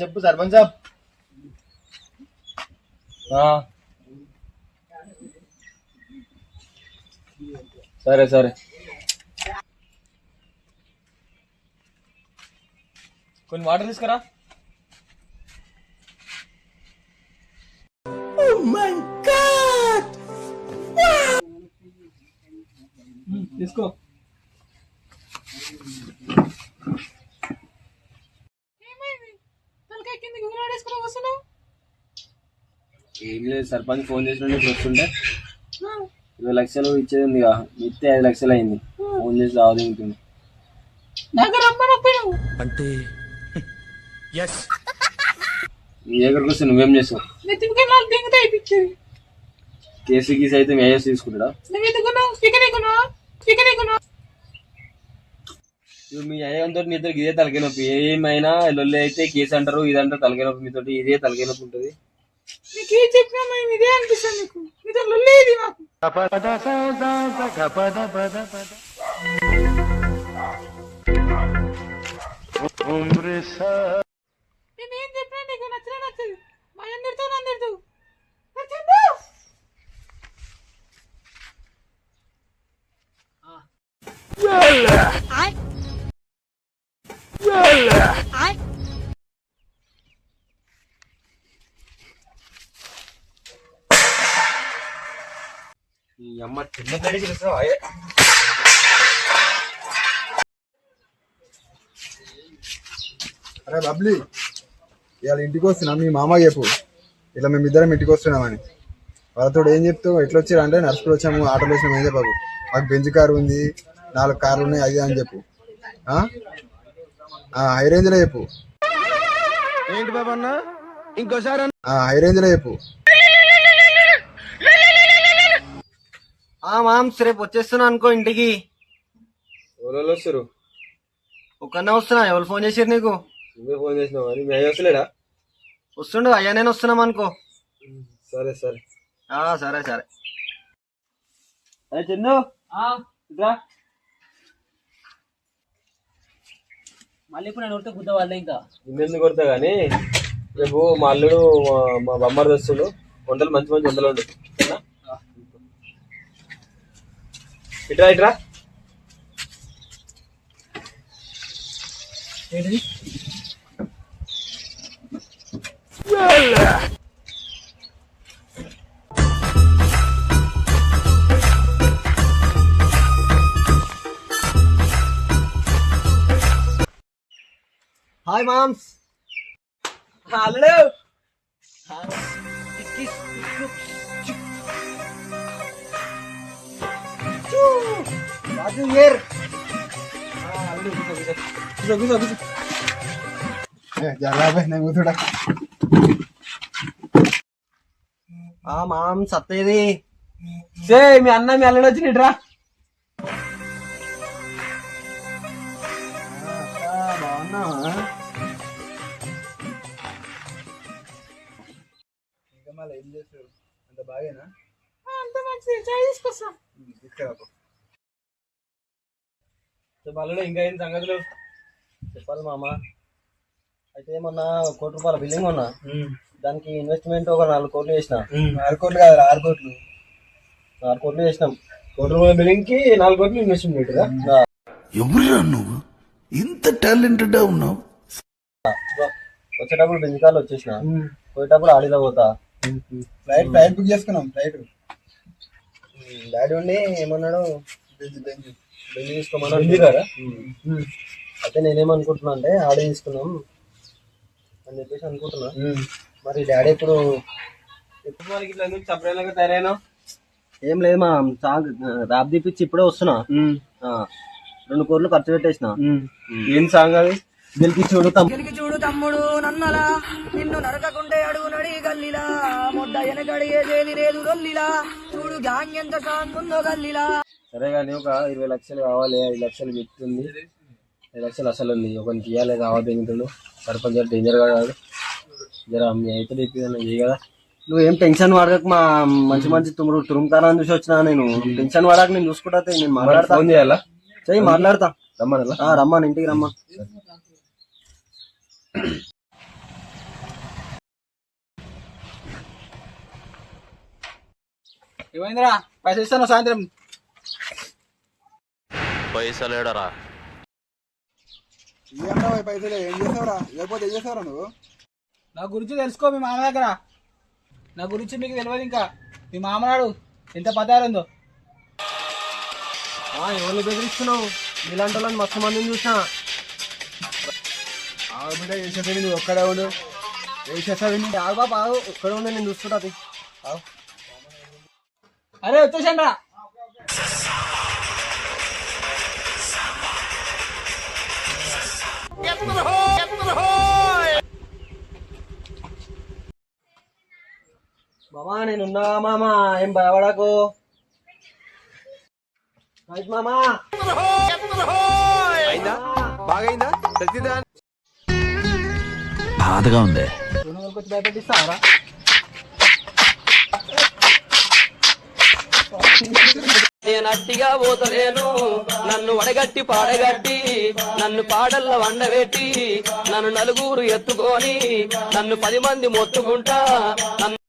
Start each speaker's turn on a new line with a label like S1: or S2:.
S1: చెప్పు సర్పంచ్ సాబ్. సరే సరే, కొన్ని వాటర్ తీసుకురా. తీసుకో. ఏం లేదు, సర్పంచ్ ఫోన్ చేసిన వస్తుంటే 20 లక్షలు ఇచ్చేది ఉంది, ఇస్తే 5 లక్షలు అయింది. ఫోన్ చేసి రావద్దు
S2: అంటే
S1: నీ దగ్గరకు వస్తే నువ్వేం చేస్తావు? కేసు గీసి అయితే మీ అయ్యేసి తీసుకుంటాడా? మీ అయ్యంతో నీ ఇద్దరికి ఇదే తలకాయ నొప్పి. ఏమైనా లొల్లి అయితే కేసు అంటారు, ఇదంటే తలకాయ నొప్పి. మీతో ఇదే తలకాయ నొప్పి ఉంటుంది. ఈ అమ్మ చిన్న తడి చేస్తావా?
S3: అరే బబ్లీ, ఇవాళ ఇంటికి వస్తున్నా మీ మామ చెప్పు, ఇలా మేమిద్దరం ఇంటికి వస్తున్నామని. వాళ్ళతో ఏం చెప్తావు? ఎట్లా వచ్చారు అంటే నడుచుకుని వచ్చాము, ఆటోలో వచ్చినాము. ఏం చెప్పకు. మాకు బెంచ్ కారు ఉంది, 4 కార్లు ఉన్నాయి, అది అని చెప్పు. హై రేంజ్ లో చెప్పు.
S2: ఏంటి బాబా అన్న, ఇంకోసారి
S3: హై రేంజ్ లో చెప్పు.
S4: మామ్స్ రేపు వచ్చేస్తున్నా అనుకో ఇంటికి.
S1: ఎవరు వస్తారు?
S4: ఒక్కనే వస్తున్నా. ఎవరు ఫోన్ చేసారు నీకు?
S1: నువ్వే ఫోన్ చేసినావు అని. మీ అయ్య వస్తలేడా?
S4: వస్తుండు, అయ్యా నేను వస్తున్నాం అనుకో.
S1: సరే సరే.
S4: సరే సరే.
S1: అరే చందు,
S5: మళ్ళీ ఇప్పుడు నేను కొడితే గుద్ద వాళ్ళే. ఇంకా
S1: నిన్నెందుకు కొడతా గానీ, రేపు మా అల్లుడు మా బొమ్మడు వస్తుడు. వంటలు మంచి మంచి వంటలు ఉండు. ఇట్రా ఇట్రా.
S5: ఏంటిది?
S4: హాయ్ మామ్స్.
S1: అల్లుడు
S3: నేను కూర్చోడా.
S4: మామ్స్ అత్తేది.
S1: మీ అన్న మీ అల్లుడు వచ్చి ఇట్రా.
S4: బాగున్నావా?
S3: ఇంకా మళ్ళీ ఏం చేస్తారు? అంత బాగేనా?
S5: అంత మంచిది. చాయ్ తీసుకొస్తాం.
S3: తీసుకురా.
S1: అల్లుడు ఇంకా ఏం సంగతులు
S4: చెప్పాలి మామ. అయితే మొన్న 1 కోటి రూపాయల బిల్డింగ్ ఉన్నా, దానికి ఇన్వెస్ట్మెంట్ ఒక 4 కోట్లు చేసిన.
S3: 4 కోట్లు కాదు, 6 కోట్లు.
S4: 4 కోట్లు చేసినాం.
S1: 1 కోటి రూపాయల బిల్డింగ్ కి 4 కోట్లు ఇన్వెస్ట్మెంట్.
S2: ఎవరురా నువ్వు ఇంత టాలెంటెడ్ ఉన్నావు?
S4: వచ్చేటప్పుడు బెంజికాలు వచ్చేసిన, పోయేటప్పుడు ఆడిలో పోతా.
S3: ఫ్లైట్ బుక్ చేసుకున్నాం. ఫ్లైట్
S4: డాడీ ఉండి ఏమన్నాడు,
S3: బెంచ్
S4: బెంజ్ తీసుకోమని. అయితే నేనేమనుకుంటున్నా అంటే ఆడి తీసుకున్నాం అని చెప్పేసి అనుకుంటున్నా. మరి డాడీ ఇప్పుడు
S1: సపరేట్గా తయారైనా
S4: ఏం లేదు మా ర్యాప్ తీపిచ్చి ఇప్పుడే వస్తున్నా. 2 కోట్లు ఖర్చు పెట్టేసిన.
S1: ఏం సాంగ్ అది?
S4: గెలికి చూడు
S6: తమ్ముడు నన్నలా, నిన్ను నరకకుంటే అడుగు నడి గల్లిలా, మొడ్డ వెనకడిగేదేది లేదు రొల్లిలా, చూడు గ్యాంగ్ ఎంత సాంగ్ ఉందో గల్లిలా.
S1: సరే కానీ ఒక 20 లక్షలు కావాలి. 5 లక్షలు చెప్తుంది, 5 లక్షలు అసలు ఉంది. ఒకరికి ఇవ్వాలి కావాలి. ఇంట్లో సర్పంచ్ డేంజర్ కాదు. జర మీ అయితే చేయి కదా.
S4: నువ్వేం టెన్షన్ పడక. మా మంచి మంచి తురుముతానని చూసి వచ్చినా. నేను టెన్షన్ పడక, నేను చూసుకుంటా. నేను మాట్లాడతా.
S1: ఫోన్ చేయాలా?
S4: చెయ్యి, మాట్లాడతా.
S1: రమ్మని
S4: రమ్మని ఇంటికి రమ్మని.
S7: ఏమైందిరా పైసలు ఇస్తాను సాయంత్రం.
S8: పైసలేడరా
S3: ఏమరా పైసలే ఏం చేస్తావురా? లేకపోతే ఏం చేస్తావురా నువ్వు?
S7: నా గురించి తెలుసుకో మీ మామ దగ్గర. నా గురించి మీకు తెలియదు ఇంకా. మీ మామనాడు ఎంత పతారుందో.
S4: ఎవరిని బెదిరిస్తున్నావు? ఇలాంటి వాళ్ళని మస్తు మందిని చూసినా.
S3: బిడ్డ ఏం చేస్తావు నువ్వు? ఒక్కడే ఉండు. ఏం చేస్తావు?
S4: ఆగు బాబా ఆగు, ఒక్కడ ఉండే నేను చూస్తుంటా.
S7: అరే వచ్చేసాను రా.
S4: మామా నేనున్నా మామా, ఏం భయపడకు. మామా
S2: బాగైందా? ప్రతిదా
S8: బాధగా ఉంది.
S7: వచ్చి భయపెట్టిస్తావరా?
S6: నేనట్టిగా పోతలేను, నన్ను వడగట్టి పాడగట్టి, నన్ను పాడల్ల వండబెట్టి, నన్ను నలుగురు ఎత్తుకొని, నన్ను 10 మంది మొత్తుకుంటా.